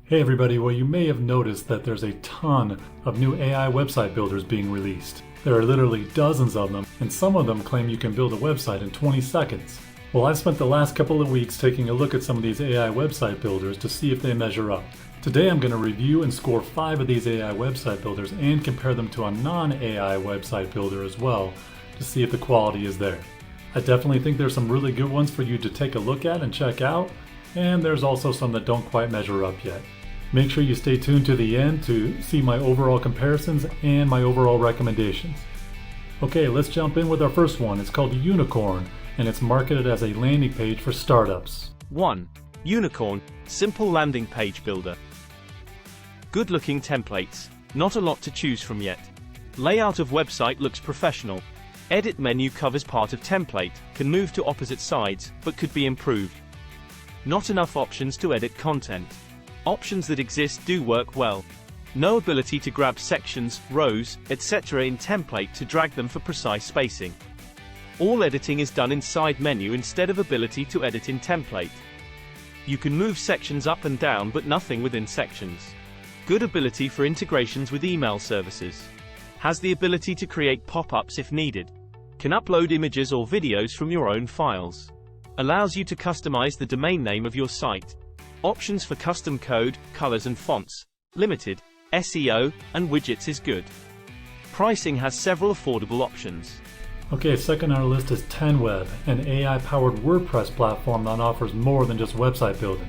Hey everybody, well you may have noticed that there's a ton of new AI website builders being released. There are literally dozens of them, and some of them claim you can build a website in 20 seconds. Well, I've spent the last couple of weeks taking a look at some of these AI website builders to see if they measure up. Today I'm going to review and score 5 of these AI website builders and compare them to a non-AI website builder as well to see if the quality is there. I definitely think there's some really good ones for you to take a look at and check out, and there's also some that don't quite measure up yet. Make sure you stay tuned to the end to see my overall comparisons and my overall recommendations. Okay, let's jump in with our first one. It's called Unicorn, and it's marketed as a landing page for startups. 1. Unicorn, simple landing page builder. Good looking templates, not a lot to choose from yet. Layout of website looks professional. Edit menu covers part of template, can move to opposite sides, but could be improved. Not enough options to edit content. Options that exist do work well. No ability to grab sections, rows, etc. in template to drag them for precise spacing. All editing is done in side menu instead of ability to edit in template. You can move sections up and down but nothing within sections. Good ability for integrations with email services. Has the ability to create pop-ups if needed. Can upload images or videos from your own files. Allows you to customize the domain name of your site. Options for custom code, colors and fonts. Limited. SEO and widgets is good. Pricing has several affordable options. Okay, second on our list is 10web, an AI-powered WordPress platform that offers more than just website building.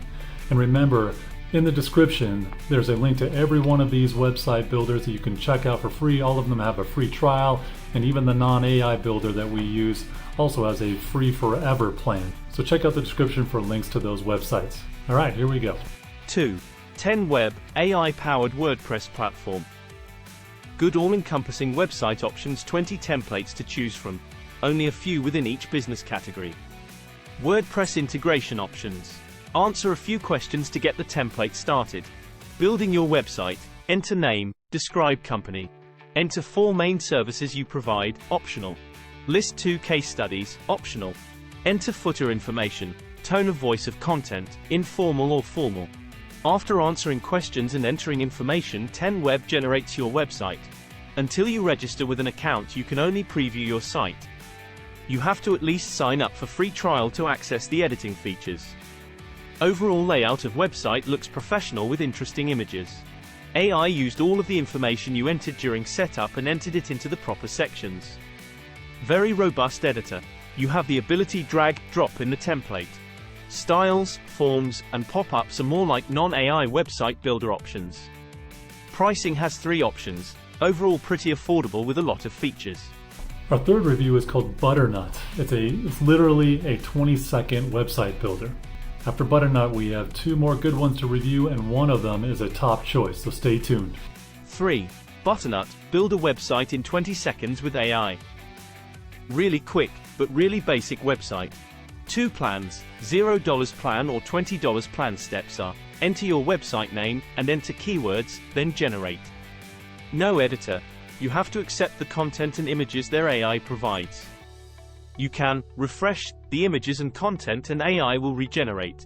And remember, in the description, there's a link to every one of these website builders that you can check out for free. All of them have a free trial, and even the non-AI builder that we use also has a free forever plan. So check out the description for links to those websites. All right, here we go. 2. 10web, AI-powered WordPress platform. Good all-encompassing website options, 20 templates to choose from. Only a few within each business category. WordPress integration options. Answer a few questions to get the template started. Building your website. Enter name, describe company. Enter 4 main services you provide, optional. List 2 case studies, optional. Enter footer information. Tone of voice of content, informal or formal. After answering questions and entering information, 10web generates your website. Until you register with an account, you can only preview your site. You have to at least sign up for free trial to access the editing features. Overall layout of website looks professional with interesting images. AI used all of the information you entered during setup and entered it into the proper sections. Very robust editor. You have the ability drag, drop in the template. Styles, forms, and pop-ups are more like non-AI website builder options. Pricing has 3 options. Overall pretty affordable with a lot of features. Our third review is called Butternut. It's literally a 20-second website builder. After Butternut, we have 2 more good ones to review, and one of them is a top choice, so stay tuned. 3. Butternut, build a website in 20 seconds with AI. Really quick, but really basic website. 2 plans, $0 plan or $20 plan. Steps are, enter your website name, and enter keywords, then generate. No editor. You have to accept the content and images their AI provides. You can refresh the images and content and AI will regenerate.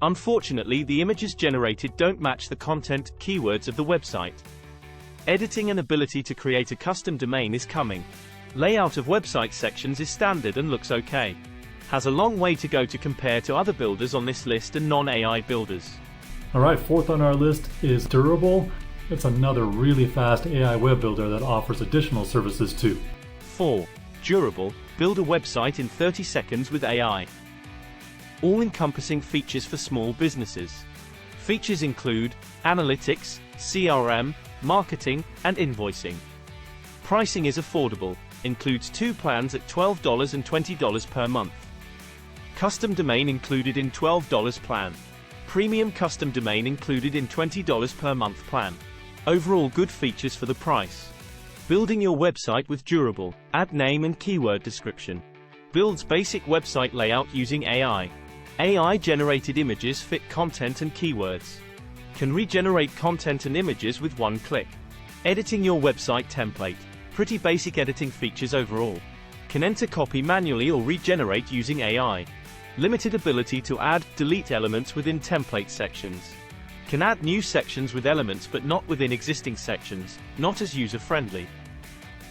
Unfortunately, the images generated don't match the content, keywords of the website. Editing and ability to create a custom domain is coming. Layout of website sections is standard and looks okay. Has a long way to go to compare to other builders on this list and non-AI builders. Alright, fourth on our list is Durable. It's another really fast AI web builder that offers additional services too. 4. Durable, build a website in 30 seconds with AI. All-encompassing features for small businesses. Features include analytics, CRM, marketing, and invoicing. Pricing is affordable, includes 2 plans at $12 and $20 per month. Custom domain included in $12 plan. Premium custom domain included in $20 per month plan. Overall good features for the price. Building your website with Durable, add name and keyword description. Builds basic website layout using AI. AI generated images fit content and keywords. Can regenerate content and images with 1 click. Editing your website template. Pretty basic editing features overall. Can enter copy manually or regenerate using AI. Limited ability to add, delete elements within template sections. Can add new sections with elements but not within existing sections, not as user-friendly.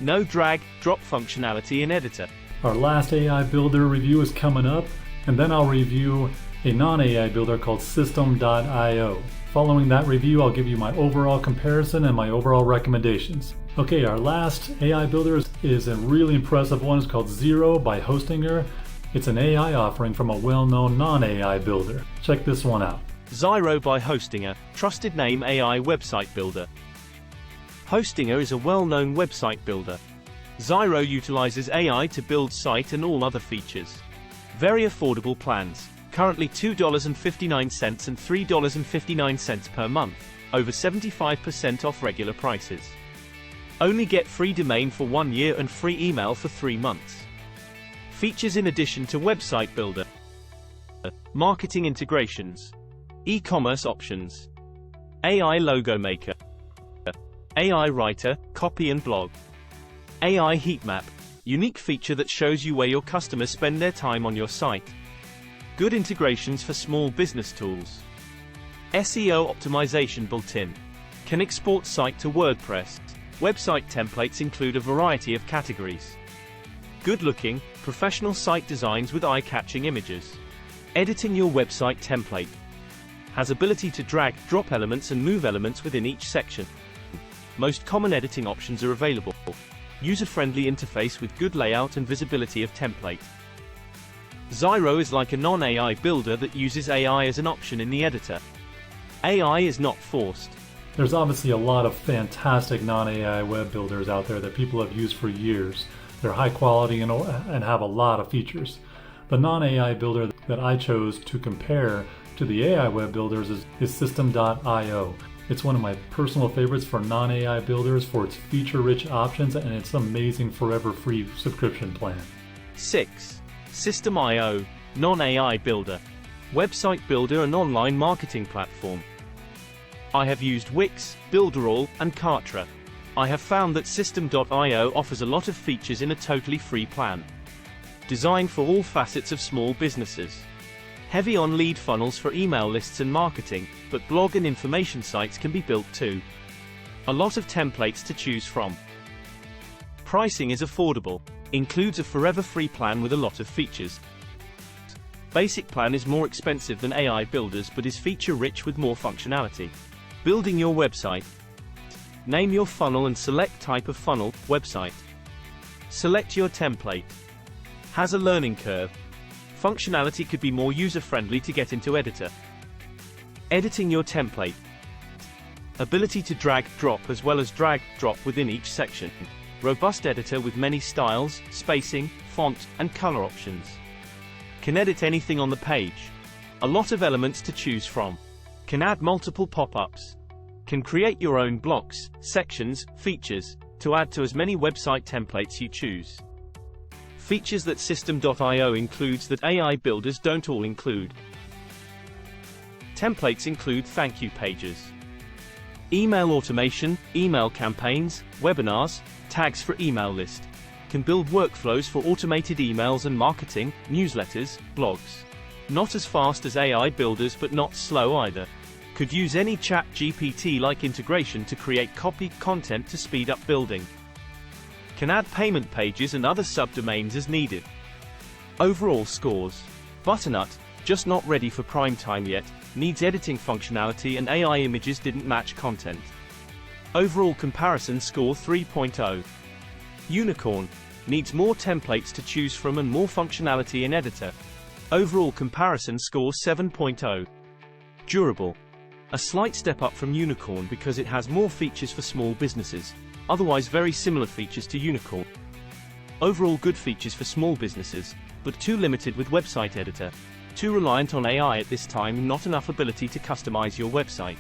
No drag-drop functionality in editor. Our last AI builder review is coming up, and then I'll review a non-AI builder called System.io. Following that review, I'll give you my overall comparison and my overall recommendations. Okay, our last AI builder is a really impressive one. It's called Zyro by Hostinger. It's an AI offering from a well-known non-AI builder. Check this one out. Zyro by Hostinger, trusted name AI website builder. Hostinger is a well-known website builder. Zyro utilizes AI to build site and all other features. Very affordable plans. Currently $2.59 and $3.59 per month, over 75% off regular prices. Only get free domain for 1 year and free email for 3 months. Features in addition to website builder. Marketing integrations. E-commerce options. AI logo maker. AI writer, copy and blog. AI heat map. Unique feature that shows you where your customers spend their time on your site. Good integrations for small business tools. SEO optimization built-in. Can export site to WordPress. Website templates include a variety of categories. Good-looking, professional site designs with eye-catching images. Editing your website template. Has ability to drag, drop elements and move elements within each section. Most common editing options are available. User-friendly interface with good layout and visibility of template. Zyro is like a non-AI builder that uses AI as an option in the editor. AI is not forced. There's obviously a lot of fantastic non-AI web builders out there that people have used for years. They're high quality and have a lot of features. The non-AI builder that I chose to compare to the AI web builders is System.io. It's one of my personal favorites for non-AI builders for its feature-rich options and its amazing forever free subscription plan. 6. System.io, non-AI builder. Website builder and online marketing platform. I have used Wix, Builderall, and Kartra. I have found that System.io offers a lot of features in a totally free plan. Designed for all facets of small businesses. Heavy on lead funnels for email lists and marketing, but blog and information sites can be built too. A lot of templates to choose from. Pricing is affordable. Includes a forever free plan with a lot of features. Basic plan is more expensive than AI builders but is feature-rich with more functionality. Building your website. Name your funnel and select type of funnel, website. Select your template. Has a learning curve. Functionality could be more user-friendly to get into editor. Editing your template. Ability to drag-drop as well as drag-drop within each section. Robust editor with many styles, spacing, font, and color options. Can edit anything on the page. A lot of elements to choose from. Can add multiple pop-ups. Can create your own blocks, sections, features, to add to as many website templates you choose. Features that System.io includes that AI builders don't all include. Templates include thank you pages. Email automation, email campaigns, webinars, tags for email list. Can build workflows for automated emails and marketing, newsletters, blogs. Not as fast as AI builders but not slow either. Could use any ChatGPT-like integration to create copy content to speed up building. Can add payment pages and other subdomains as needed. Overall scores. Butternut, just not ready for prime time yet, needs editing functionality and AI images didn't match content. Overall comparison score 3.0. Unicorn, needs more templates to choose from and more functionality in editor. Overall comparison score 7.0. Durable, a slight step up from Unicorn because it has more features for small businesses, otherwise very similar features to Unicorn. Overall good features for small businesses, but too limited with website editor. Too reliant on AI at this time, not enough ability to customize your website.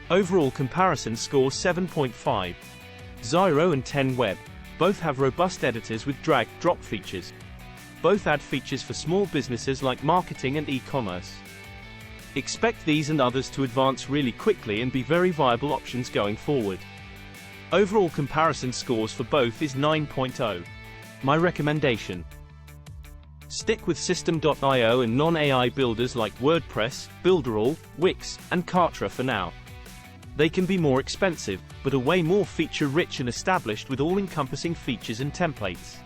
Overall comparison score 7.5. Zyro and 10Web. Both have robust editors with drag-drop features. Both add features for small businesses like marketing and e-commerce. Expect these and others to advance really quickly and be very viable options going forward. Overall comparison scores for both is 9.0. My recommendation. Stick with System.io and non-AI builders like WordPress, Builderall, Wix, and Kartra for now. They can be more expensive, but are way more feature-rich and established with all-encompassing features and templates.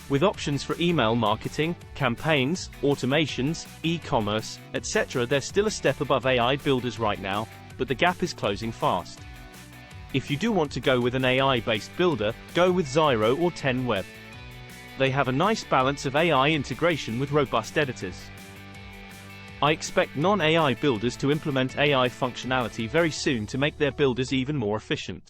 With options for email marketing, campaigns, automations, e-commerce, etc., they're still a step above AI builders right now, but the gap is closing fast. If you do want to go with an AI-based builder, go with Zyro or 10web. They have a nice balance of AI integration with robust editors. I expect non-AI builders to implement AI functionality very soon to make their builders even more efficient.